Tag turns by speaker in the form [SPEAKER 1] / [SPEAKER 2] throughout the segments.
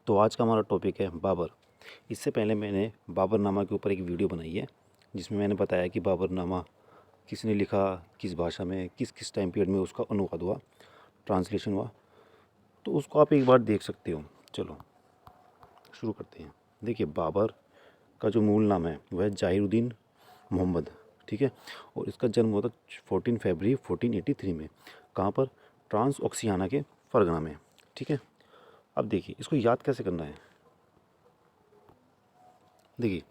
[SPEAKER 1] तो आज का हमारा टॉपिक है बाबर। इससे पहले मैंने बाबरनामा के ऊपर एक वीडियो बनाई है जिसमें मैंने बताया कि बाबरनामा किसने लिखा, किस भाषा में, किस किस टाइम पीरियड में उसका अनुवाद हुआ, ट्रांसलेशन हुआ। तो उसको आप एक बार देख सकते हो। चलो शुरू करते हैं। देखिए, बाबर का जो मूल नाम है वह जाहिरुद्दीन मोहम्मद, ठीक है। और इसका जन्म हुआ था 14 फरवरी 1483 में। कहाँ पर? ट्रांस ओक्सियाना के फरगना में, ठीक है। अब देखिए, इसको याद कैसे करना है। देखिए,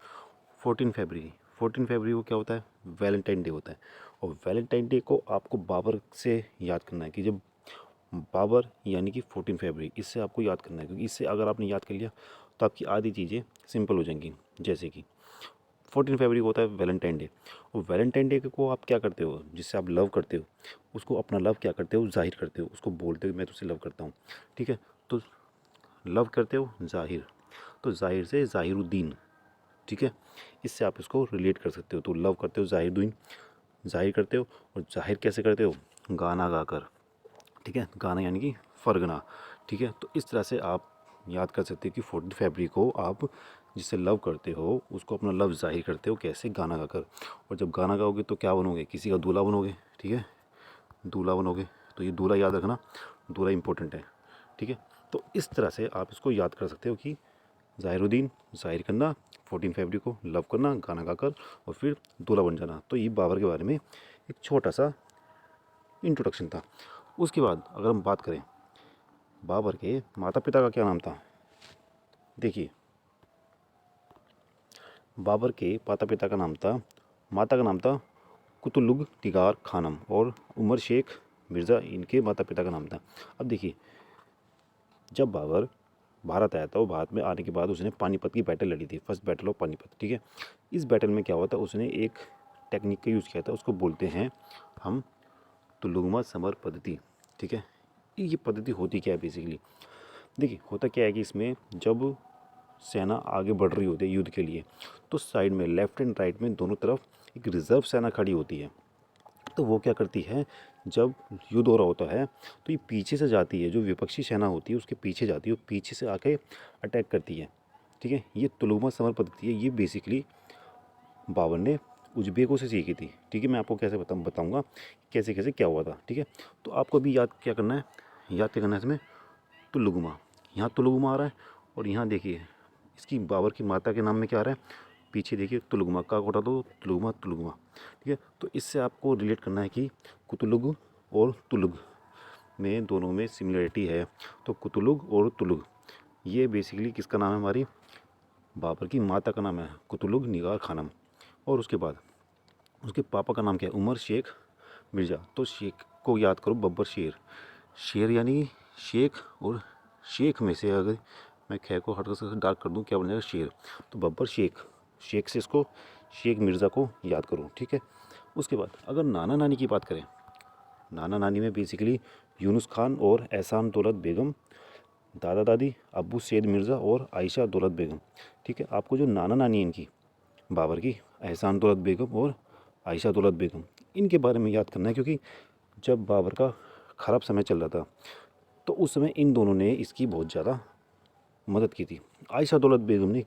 [SPEAKER 1] 14 फरवरी को क्या होता है? वैलेंटाइन डे होता है। और वैलेंटाइन डे को आपको बाबर से याद करना है कि जब बाबर यानी कि 14 फरवरी, इससे आपको याद करना है, क्योंकि इससे अगर आपने याद कर लिया तो आपकी आधी चीज़ें सिंपल हो जाएंगी। जैसे कि 14 फरवरी को होता है वैलेंटाइन डे। और वैलेंटाइन डे को आप क्या करते हो? जिससे आप लव करते हो उसको, अपना लव क्या करते हो? जाहिर करते हो। उसको बोलते हो मैं तुझसे लव करता हूँ, ठीक है। तो लव करते हो जाहिर, तो जाहिर से जाहिरुद्दीन, ठीक है। इससे आप इसको रिलेट कर सकते हो। तो लव करते हो जाहिरुद्दीन, जाहिर करते हो। और जाहिर कैसे करते हो? गाना गाकर, ठीक है। गाना यानी कि फरगना, ठीक है। तो इस तरह से आप याद कर सकते हो कि 14 फरवरी को आप जिससे लव करते हो उसको अपना लव जाहिर करते हो। कैसे? गाना गाकर। और जब गाना गाओगे तो क्या बनोगे? किसी का दूल्हा बनोगे, ठीक है। दूल्हा बनोगे। तो ये दूल्हा याद रखना, दूल्हा इंपॉर्टेंट है, ठीक है। तो इस तरह से आप इसको याद कर सकते हो कि जाहिरुद्दीन, जाहिर करना, 14 फरवरी को लव करना, गाना गाकर, और फिर दूल्हा बन जाना। तो ये बाबर के बारे में एक छोटा सा इंट्रोडक्शन था। उसके बाद अगर हम बात करें बाबर के माता पिता का क्या नाम था। देखिए, बाबर के माता पिता का नाम था, माता का नाम था कुतुलुग निगार खानम, और उमर शेख मिर्ज़ा इनके माता पिता का नाम था। अब देखिए, जब बाबर भारत आया था, वो भारत में आने के बाद उसने पानीपत की बैटल लड़ी थी, फर्स्ट बैटल ऑफ पानीपत, ठीक है। इस बैटल में क्या हुआ था? उसने एक टेक्निक का यूज़ किया था, उसको बोलते हैं हम तुलुगमा समर पद्धति, ठीक है। ये पद्धति होती क्या है बेसिकली? देखिए, होता क्या है कि इसमें जब सेना आगे बढ़ रही होती है युद्ध के लिए, तो साइड में लेफ्ट एंड राइट में दोनों तरफ एक रिजर्व सेना खड़ी होती है। तो वो क्या करती है, जब युद्ध हो रहा होता है तो ये पीछे से जाती है, जो विपक्षी सेना होती है उसके पीछे जाती है, वो पीछे से आके अटैक करती है, ठीक है। ये तुलुगमा समर पद्धति है। ये बेसिकली बाबर ने उज़्बेकों से सीखी थी, ठीक है। मैं आपको कैसे बताऊंगा कैसे कैसे क्या हुआ था, ठीक है। तो आपको अभी याद क्या करना है, याद क्या करना है इसमें? तुलुगमा, यहाँ तुलुगमा आ रहा है। और यहाँ देखिए, इसकी बाबर की माता के नाम में क्या आ रहा है? पीछे देखिए तुलुगमा का कोटा, तो तुलुगमा तुलुगमा, ठीक है। तो इससे आपको रिलेट करना है कि कुतुलुग और तुलुग में दोनों में सिमिलरिटी है। तो कुतुलुग और तुलुग ये बेसिकली किसका नाम है? हमारी बाबर की माता का नाम है, कुतुलुग निगार खानम। और उसके बाद उसके पापा का नाम क्या है? उमर शेख मिर्ज़ा। तो शेख को याद करो, बब्बर शेर, शेर यानी शेख, और शेख में से अगर मैं खे को हट कर डार्क कर दूं, क्या बन जाएगा? शेर। तो बब्बर शेख, शेख से इसको शेख मिर्ज़ा को याद करो, ठीक है। उसके बाद अगर नाना नानी की बात करें, नाना नानी में बेसिकली यूनुस खान और एहसान दौलत बेगम, दादा दादी अब्बू सैद मिर्ज़ा और आयशा दौलत बेगम, ठीक है। आपको जो नाना नानी है इनकी, बाबर की, एहसान दौलत बेगम और आयशा दौलत बेगम, इनके बारे में याद करना है। क्योंकि जब बाबर का ख़राब समय चल रहा था तो उस समय इन दोनों ने इसकी बहुत ज़्यादा मदद की थी। आयशा दौलत बेगम ने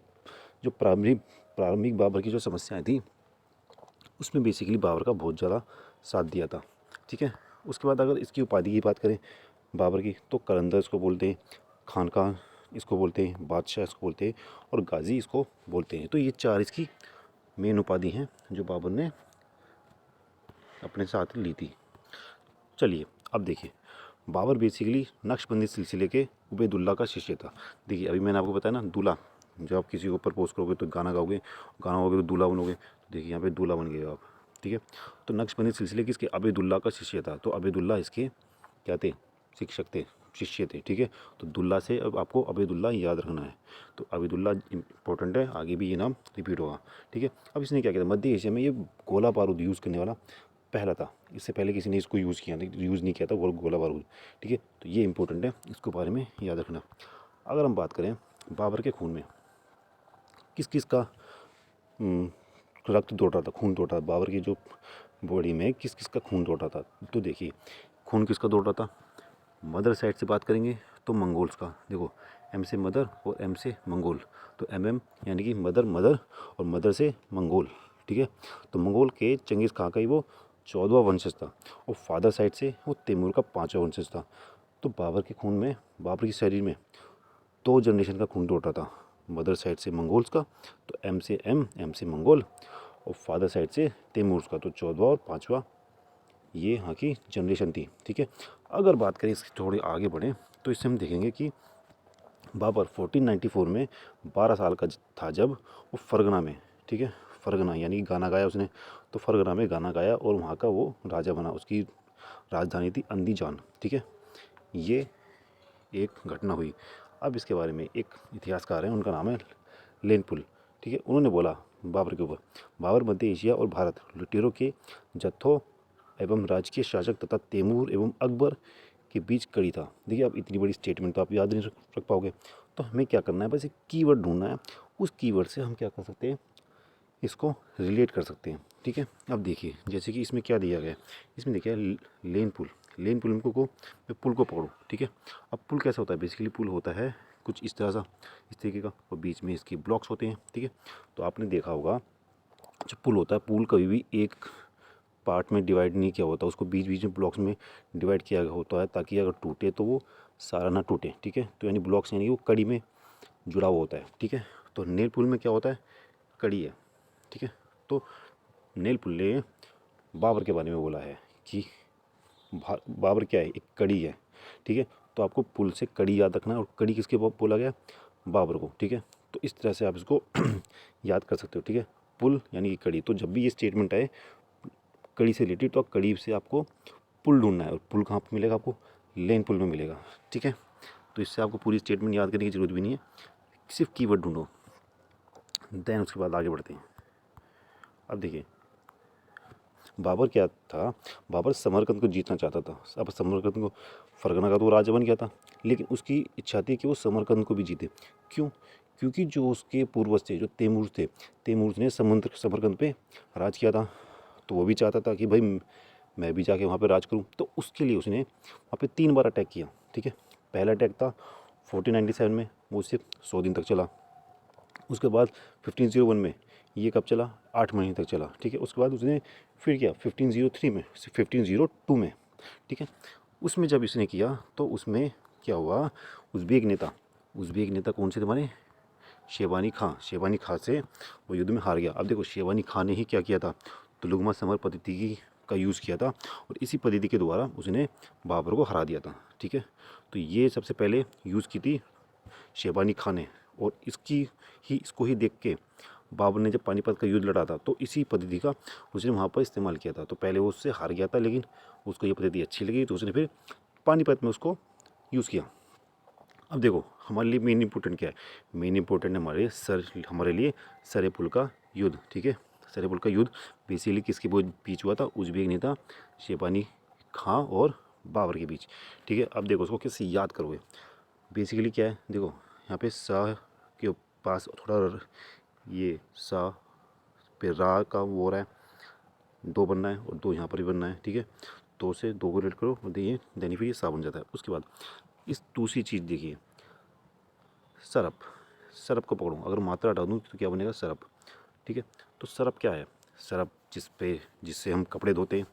[SPEAKER 1] जो प्रारंभिक बाबर की जो समस्याएं थी उसमें बेसिकली बाबर का बहुत ज़्यादा साथ दिया था, ठीक है। उसके बाद अगर इसकी उपाधि की बात करें बाबर की, तो कलंदर इसको बोलते हैं, खानका इसको बोलते हैं, बादशाह इसको बोलते हैं, और गाजी इसको बोलते हैं। तो ये चार इसकी मेन उपाधि हैं जो बाबर ने अपने साथ ली थी। चलिए अब देखिए, बाबर बेसिकली नक्शबंदी सिलसिले के उबैदुल्ला का शिष्य था। देखिए, अभी मैंने आपको बताया ना, दूल्हा, जब आप किसी को प्रपोज करोगे तो गाना गाओगे, गाना गाओगे तो दूल्हा बनोगे। तो देखिए, यहाँ पे दूल्हा बन गए आप, ठीक है। तो नक्शबंदी सिलसिले के इसके अबैदुल्ला का शिष्य था। तो अबैदुल्ला इसके क्या थे? शिक्षक थे, शिष्य थे, ठीक है। तो दुल्ला से अब आपको अबैदुल्ला याद रखना है। तो अबैदुल्ला इंपॉर्टेंट है, आगे भी ये नाम रिपीट होगा, ठीक है। अब इसने क्या किया था? मध्य एशिया में ये गोला बारूद यूज़ करने वाला पहला था। इससे पहले किसी ने इसको यूज़ नहीं किया था, वो गोला बारूद, ठीक है। तो ये इंपॉर्टेंट है, इसको बारे में याद रखना। अगर हम बात करें बाबर के खून में किस किस का रक्त दौड़ रहा था, खून दौड़ रहा था, बाबर की जो बॉडी में किस किस का खून दौड़ रहा था, तो देखिए, खून किसका दौड़ रहा था? मदर साइड से बात करेंगे तो मंगोल्स का। देखो एम से मदर और एम से मंगोल, तो एम एम यानी कि मदर मदर, और मदर से मंगोल, ठीक है। तो मंगोल के चंगेज़ खां का ही वो 14वां वंशज था, और फादर साइड से वो तैमूर का 5वां वंशज था। तो बाबर के खून में, बाबर के शरीर में 2 जनरेशन का खून दौड़ रहा था, मदर साइड से मंगोल्स का, तो एम से एम से मंगोल, और फादर साइड से तैमूर का, तो 14वां और 5वां ये यहाँ की जनरेशन थी, ठीक है। अगर बात करें इसकी थोड़ी आगे बढ़ें तो इससे हम देखेंगे कि बाबर 1494 में 12 साल का था जब वो फरगना में, ठीक है, फरगना यानी गाना गाया उसने, तो फरगना में गाना गाया और वहाँ का वो राजा बना। उसकी राजधानी थी अंदीजान, ठीक है। ये एक घटना हुई। अब इसके बारे में एक इतिहासकार हैं, उनका नाम है लेनपुल, ठीक है। उन्होंने बोला बाबर के ऊपर, बाबर मध्य एशिया और भारत लुटेरों के जत्थों एवं राजकीय शासक तथा तैमूर एवं अकबर के बीच कड़ी था। देखिए अब इतनी बड़ी स्टेटमेंट तो आप याद नहीं रख पाओगे, तो हमें क्या करना है, बस एक कीवर्ड ढूंढना है, उस कीवर्ड से हम क्या कर सकते हैं, इसको रिलेट कर सकते हैं, ठीक है। अब देखिए जैसे कि इसमें क्या दिया गया है, इसमें देखिए लेन पुल, लेन पुल को मैं पुल को पकड़ूँ, ठीक है। अब पुल कैसा होता है, बेसिकली पुल होता है कुछ इस तरह सा, इस तरीके का, और बीच में इसकी ब्लॉक्स होते हैं, ठीक है। तो आपने देखा होगा जो पुल होता है, पुल कभी भी एक पार्ट में डिवाइड नहीं किया होता, उसको बीच बीच में ब्लॉक्स में डिवाइड किया गया होता है, ताकि अगर टूटे तो वो सारा ना टूटे, ठीक है। तो यानी ब्लॉक्स यानी वो कड़ी में जुड़ा हुआ होता है, ठीक है। तो नेल पुल में क्या होता है, कड़ी है, ठीक है। तो नेल पुल ने बाबर के बारे में बोला है कि बाबर क्या है, एक कड़ी है, ठीक है। तो आपको पुल से कड़ी याद रखना है, और कड़ी किसके बोला गया, बाबर को, ठीक है। तो इस तरह से आप इसको याद कर सकते हो, ठीक है। पुल यानी कि कड़ी, तो जब भी ये स्टेटमेंट आए कड़ी से रिलेटेड, तो कड़ी से आपको पुल ढूंढना है, और पुल कहाँ पर मिलेगा आपको, लेन पुल में मिलेगा, ठीक है। तो इससे आपको पूरी स्टेटमेंट याद करने की जरूरत भी नहीं है, सिर्फ कीवर्ड ढूंढो, देन उसके बाद आगे बढ़ते हैं। अब देखिए बाबर क्या था, बाबर समरकंद को जीतना चाहता था। अब समरकंद को, फरगना का तो राजा बन गया था, लेकिन उसकी इच्छा थी कि वो समरकंद को भी जीते। क्यों, क्योंकि जो उसके पूर्वज थे, जो तैमूर थे, तैमूर ने समरकंद पे राज किया था, तो वो भी चाहता था कि भाई मैं भी जाके वहाँ पे राज करूँ। तो उसके लिए उसने वहाँ पे 3 बार अटैक किया, ठीक है। पहला अटैक था 1497 में, वो सिर्फ 100 दिन तक चला। उसके बाद 1501 में, ये कब चला, 8 महीने तक चला, ठीक है। उसके बाद उसने फिर किया 1503 में, 1502 में, ठीक है। उसमें जब इसने किया तो उसमें क्या हुआ, उज़्बेक नेता कौन से थे हमारे, शेबानी खां से वो युद्ध में हार गया। अब देखो शेबानी खां ने ही क्या किया था, तुलुगमा समर पद्धति का यूज़ किया था, और इसी पद्धति के द्वारा उसने बाबर को हरा दिया था, ठीक है। तो ये सबसे पहले यूज़ की थी शेबानी खां ने, और इसको ही देख के बाबर ने जब पानीपत का युद्ध लड़ा था, तो इसी पद्धति का उसने वहाँ पर इस्तेमाल किया था। तो पहले वो उससे हार गया था, लेकिन उसको ये पद्धति अच्छी लगी, तो उसने फिर पानीपत में उसको यूज़ किया। अब देखो हमारे लिए मेन इंपॉर्टेंट क्या है, मेन इंपॉर्टेंट हमारे लिए सरे पुल का युद्ध, ठीक है। सरे पुल का युद्ध बेसिकली किसके बीच हुआ था, उज़्बेक नेता शेबानी खां और बाबर के बीच, ठीक है। अब देखो उसको कैसे याद करोगे, बेसिकली क्या है, देखो यहाँ पे सा के पास थोड़ा ये सा पे रा का वो हो रहा है, 2 बनना है, और 2 यहाँ पर भी बनना है, ठीक है। 2 से 2 को रिलेट करो, देखिए देनी फिर ये सा बन जाता है। उसके बाद इस दूसरी चीज़ देखिए, सरप को पकड़ो, अगर मात्रा हटा दूँ तो क्या बनेगा, सरप, ठीक है। तो सरप क्या है, सरप जिससे हम कपड़े धोते हैं,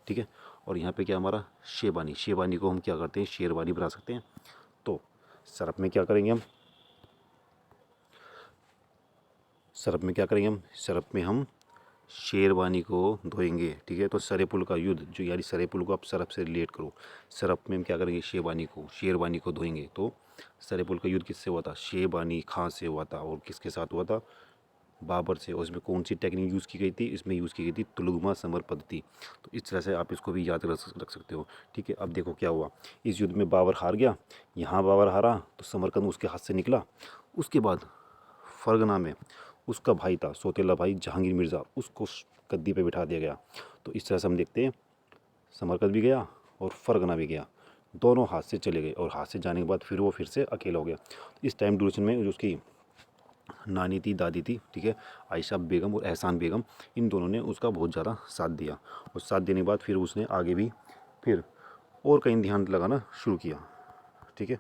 [SPEAKER 1] ठीक है। और यहाँ पे क्या हमारा शेबानी को हम क्या करते हैं, शेरवानी बना सकते हैं। तो सरप में क्या करेंगे हम, सरप में हम शेरवानी को धोएंगे, ठीक है। तो सरे पुल का युद्ध जो, यानी सरे पुल को आप सरप से रिलेट करो, सरप में हम क्या करेंगे, शेरवानी को धोएंगे। तो सरे पुल का युद्ध किससे हुआ था, शेबानी खां से हुआ था, और किसके साथ हुआ था, बाबर से। और इसमें कौन सी टेक्निक यूज़ की गई थी, इसमें यूज़ की गई थी तुलुगमा समर पद्धति। तो इस तरह से आप इसको भी याद रख सकते हो, ठीक है। अब देखो क्या हुआ, इस युद्ध में बाबर हार गया, यहाँ बाबर हारा तो समरकंद उसके हाथ से निकला। उसके बाद फरगना में उसका भाई था, सौतेला भाई जहांगीर मिर्ज़ा, उसको गद्दी पे बिठा दिया गया। तो इस तरह से हम देखते हैं समरकंद भी गया और फरगना भी गया, दोनों हाथ से चले गए, और हाथ से जाने के बाद फिर वो फिर से अकेला हो गया। इस टाइम ड्यूरेशन में जो उसकी नानी थी, दादी थी, ठीक है, आयशा बेगम और एहसान बेगम, इन दोनों ने उसका बहुत ज़्यादा साथ दिया, और साथ देने के बाद फिर उसने आगे भी फिर और कहीं ध्यान लगाना शुरू किया, ठीक है।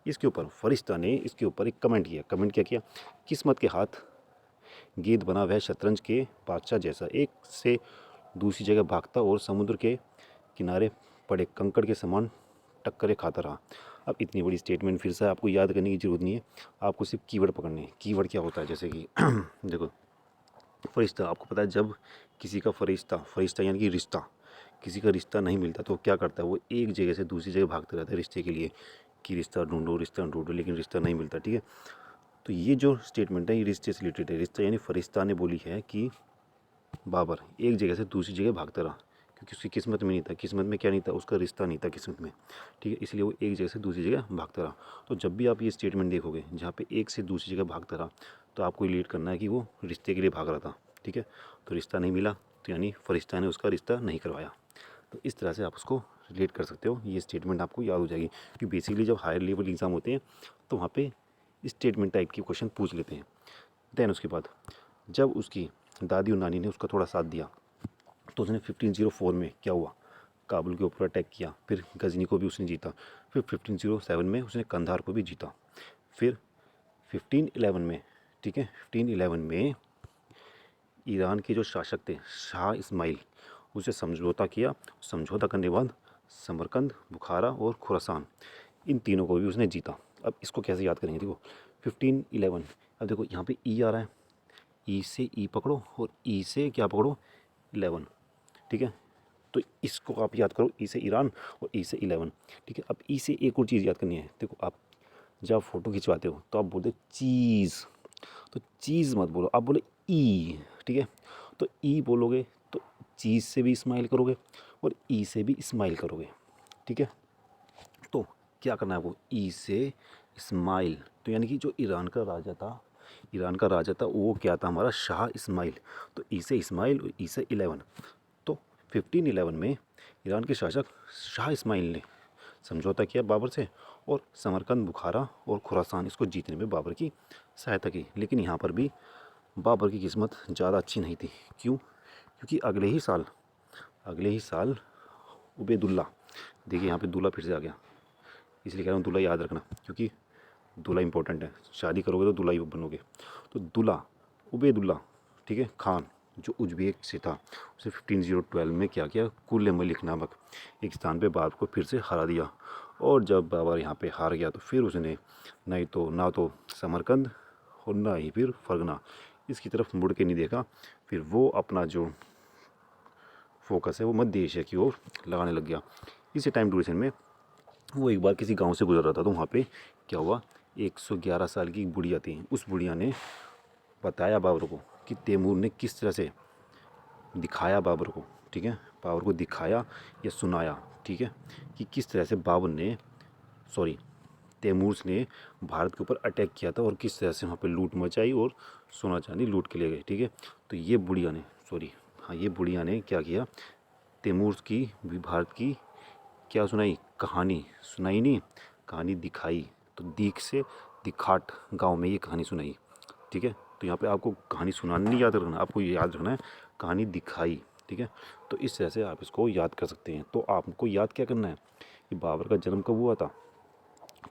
[SPEAKER 1] इसके ऊपर फरिश्ता ने इसके ऊपर एक कमेंट किया। कमेंट क्या किया? किस्मत के हाथ गेंद बना वह शतरंज के बादशाह जैसा, एक से दूसरी जगह भागता और समुद्र के किनारे पड़े कंकड़ के समान टक्करें खाता रहा। अब इतनी बड़ी स्टेटमेंट फिर से आपको याद करने की ज़रूरत नहीं है, आपको सिर्फ कीवर्ड पकड़ने हैं। कीवर्ड क्या होता है? जैसे कि देखो, फरिश्ता, आपको पता है जब किसी का फरिश्ता यानी कि रिश्ता, किसी का रिश्ता नहीं मिलता तो क्या करता है? वो एक जगह से दूसरी जगह भागते रहता है रिश्ते के लिए, कि रिश्ता ढूंढो, लेकिन रिश्ता नहीं मिलता। ठीक है, तो ये जो स्टेटमेंट है ये रिश्ते से रिलेटेड है। रिश्ता यानी फरिश्ता ने बोली है कि बाबर एक जगह से दूसरी जगह भागता रहा, क्योंकि उसकी किस्मत में नहीं था। किस्मत में क्या नहीं था? उसका रिश्ता नहीं था किस्मत में। ठीक है, इसलिए वो एक जगह से दूसरी जगह भागता रहा। तो जब भी आप ये स्टेटमेंट देखोगे जहाँ पे एक से दूसरी जगह भागता रहा, तो आपको रिलेट करना है कि वो रिश्ते के लिए भाग रहा था। ठीक है, तो रिश्ता नहीं मिला तो यानी फरिश्ता ने उसका रिश्ता नहीं करवाया। तो इस तरह से आप उसको रिलेट कर सकते हो। ये स्टेटमेंट आपको याद हो जाएगी, क्योंकि बेसिकली जब हायर लेवल एग्ज़ाम होते हैं तो वहाँ पे स्टेटमेंट टाइप के क्वेश्चन पूछ लेते हैं। देन उसके बाद जब उसकी दादी और नानी ने उसका थोड़ा साथ दिया तो उसने 1504 में क्या हुआ? काबुल के ऊपर अटैक किया, फिर गजनी को भी उसने जीता, फिर 1507 में उसने कंधार को भी जीता, फिर 1511 में, ठीक है, 1511 में ईरान के जो शासक थे शाह इस्माइल, उसे समझौता किया। समझौता करने के बाद समरकंद, बुखारा और खुरासान, इन तीनों को भी उसने जीता। अब इसको कैसे याद करेंगे? देखो 1511, अब देखो यहाँ पे ई आ रहा है, ई से ई पकड़ो और ई से क्या पकड़ो? 11। ठीक है, तो इसको आप याद करो, ई से ईरान और ई से 11। ठीक है, अब ई से एक और चीज़ याद करनी है। देखो आप जब फ़ोटो खिंचवाते हो तो आप बोलते चीज़, तो चीज़ मत बोलो, आप बोले ई। ठीक है, तो ई बोलोगे तो चीज़ से भी इस्माइल करोगे और ई से भी इस्माइल करोगे। ठीक है, तो क्या करना है? वो ई से इस्माइल, तो यानी कि जो ईरान का राजा था वो क्या था? हमारा शाह इस्माइल। तो ई से इस्माइल और ई से 11। तो 1511 में ईरान के शासक शाह इस्माइल ने समझौता किया बाबर से और समरकंद, बुखारा और खुरासान इसको जीतने में बाबर की सहायता की। लेकिन यहाँ पर भी बाबर की किस्मत ज़्यादा अच्छी नहीं थी। क्यों? क्योंकि अगले ही साल उबैदुल्ला, देखिए यहाँ पे दूल्हा फिर से आ गया, इसलिए कह रहा हूँ दूल्हा याद रखना, क्योंकि दूल्हा इंपॉर्टेंट है। शादी करोगे तो दूल्हा ही बनोगे। तो दूल्हा उबैदुल्ला, ठीक है, खान, जो उज्बेक से था, उसे 1512 में क्या किया? कुल्ले मलिक नामक एक स्थान पे बाबर को फिर से हरा दिया। और जब बाबर यहाँ पे हार गया तो फिर उसने ना तो समरकंद और ना ही फिर फरगना, इसकी तरफ मुड़ के नहीं देखा। फिर वो अपना जो फोकस है वो मध्य एशिया की ओर लगाने लग गया। इसी टाइम ड्यूरेशन में वो एक बार किसी गांव से गुजर रहा था, तो वहाँ पे क्या हुआ? 111 साल की एक बुढ़िया थी। उस बुढ़िया ने बताया बाबर को कि तैमूर ने किस तरह से दिखाया बाबर को, ठीक है, बाबर को दिखाया या सुनाया, ठीक है, कि किस तरह से तैमूर ने भारत के ऊपर अटैक किया था और किस तरह से वहाँ पे लूट मचाई और सोना चांदी लूट के ले गए। ठीक है, तो ये बुढ़िया ने क्या किया? तैमूर की भी भारत की क्या सुनाई? कहानी सुनाई नहीं, कहानी दिखाई। तो दीख से दिखाट गांव में ये कहानी सुनाई। ठीक है, तो यहाँ पे आपको कहानी सुनानी नहीं याद रखना, आपको ये याद रखना है कहानी दिखाई। ठीक है, तो इस तरह से आप इसको याद कर सकते हैं। तो आपको याद क्या करना है कि बाबर का जन्म कब हुआ था?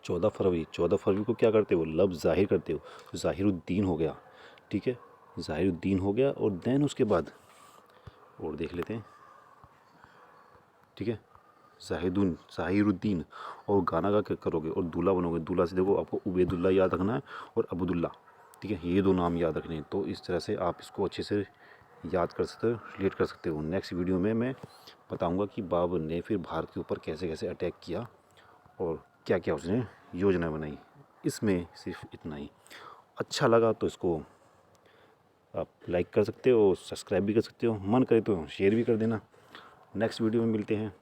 [SPEAKER 1] 14 फरवरी। 14 फरवरी को क्या करते हो? लफ्ज़ ज़ाहिर करते हो, तो ज़ाहिरुद्दीन हो गया। ठीक है, ज़ाहिरुद्दीन हो गया। और देन उसके बाद और देख लेते हैं। ठीक है, ज़ाहिरुद्दीन और गाना का क्या करोगे और दूल्हा बनोगे। दूल्हा से देखो आपको उबैदुल्ला याद रखना है और अब्दुल्ला। ठीक है, ये दो नाम याद रखने हैं। तो इस तरह से आप इसको अच्छे से याद कर सकते हो, रिलेट कर सकते हो। नेक्स्ट वीडियो में मैं बताऊंगा कि बाबर ने फिर भारत के ऊपर कैसे कैसे अटैक किया और क्या क्या उसने योजना बनाई। इसमें सिर्फ इतना ही। अच्छा लगा तो इसको आप लाइक कर सकते हो, सब्सक्राइब भी कर सकते हो, मन करे तो शेयर भी कर देना। नेक्स्ट वीडियो में मिलते हैं।